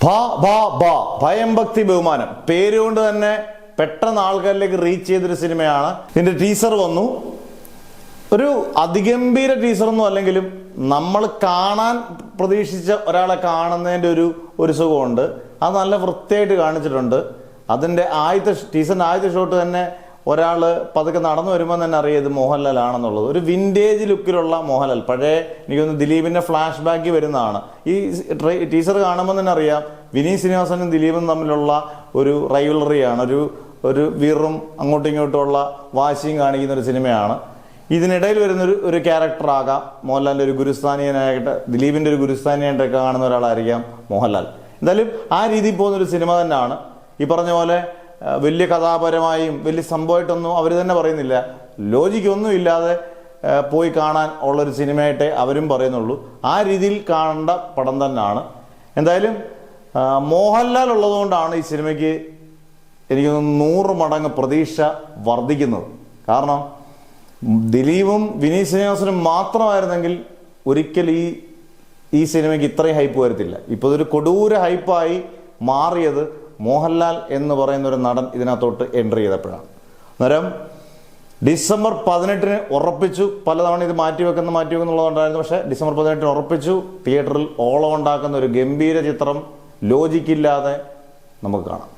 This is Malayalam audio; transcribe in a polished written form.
ഭ ഭ ഭ ഭയം ഭക്തി ബഹുമാനം പേരുകൊണ്ട് തന്നെ പെട്ടെന്ന് ആൾക്കാരിലേക്ക് റീച്ച് ചെയ്തൊരു സിനിമയാണ്. ഇതിന്റെ ടീസർ വന്നു. ഒരു അതിഗംഭീര ടീസറൊന്നും അല്ലെങ്കിലും നമ്മൾ കാണാൻ പ്രതീക്ഷിച്ച ഒരാളെ കാണുന്നതിൻ്റെ ഒരു സുഖമുണ്ട്. അത് നല്ല വൃത്തിയായിട്ട് കാണിച്ചിട്ടുണ്ട്. അതിൻ്റെ ടീസറിൻ്റെ ആദ്യത്തെ ഷോട്ട് തന്നെ ഒരാൾ പതുക്കെ നടന്നു വരുമ്പോൾ തന്നെ അറിയാം ഇത് മോഹൻലാൽ ആണെന്നുള്ളത്. ഒരു വിൻറ്റേജ് ലുക്കിലുള്ള മോഹൻലാൽ, പഴയ എനിക്കൊന്ന് ദിലീപിൻ്റെ ഫ്ലാഷ് ബാക്ക് വരുന്നതാണ്. ഈ ടീസർ കാണുമ്പോൾ തന്നെ അറിയാം വിനീത് ശ്രീനിവാസനും ദിലീപും തമ്മിലുള്ള ഒരു റൈവലറിയാണ്, ഒരു വീറും അങ്ങോട്ടും ഇങ്ങോട്ടുമുള്ള വാശിയും കാണിക്കുന്ന ഒരു സിനിമയാണ്. ഇതിനിടയിൽ വരുന്നൊരു ക്യാരക്ടറാകാം മോഹൻലാലിൻ്റെ ഒരു ഗുരുസ്ഥാനീയനായിട്ട്, ദിലീപിൻ്റെ ഒരു ഗുരുസ്ഥാനീയായിട്ടൊക്കെ കാണുന്ന ഒരാളായിരിക്കാം മോഹൻലാൽ. എന്തായാലും ആ രീതിയിൽ പോകുന്നൊരു സിനിമ തന്നെയാണ്. ഈ പറഞ്ഞ പോലെ വലിയ കഥാപരമായും വലിയ സംഭവമായിട്ടൊന്നും അവർ തന്നെ പറയുന്നില്ല, ലോജിക്കൊന്നും ഇല്ലാതെ പോയി കാണാൻ ഉള്ളൊരു സിനിമയായിട്ടേ അവരും പറയുന്നുള്ളൂ. ആ രീതിയിൽ കാണേണ്ട പടം തന്നെയാണ്. എന്തായാലും മോഹൻലാൽ ഉള്ളതുകൊണ്ടാണ് ഈ സിനിമയ്ക്ക് എനിക്ക് 100 മടങ്ങ് പ്രതീക്ഷ വർദ്ധിക്കുന്നത്. കാരണം ദിലീപും വിനീത് ശ്രീനിവാസനും മാത്രമായിരുന്നെങ്കിൽ ഒരിക്കൽ ഈ സിനിമയ്ക്ക് ഇത്രയും ഹൈപ്പ് വരത്തില്ല. ഇപ്പോൾ ഇതൊരു കൊടൂര ഹൈപ്പായി മാറിയത് മോഹൻലാൽ എന്ന് പറയുന്ന ഒരു നടൻ ഇതിനകത്തോട്ട് എൻട്രി ചെയ്തപ്പോഴാണ്. അന്നേരം ഡിസംബർ 18 ഉറപ്പിച്ചു. പലതവണ ഇത് മാറ്റിവെക്കുന്നുള്ളതുണ്ടായിരുന്നു. പക്ഷേ ഡിസംബർ 18 ഉറപ്പിച്ചു. തിയേറ്ററിൽ ഓളം ഉണ്ടാക്കുന്ന ഒരു ഗംഭീര ചിത്രം ലോജിക്കില്ലാതെ നമുക്ക് കാണാം.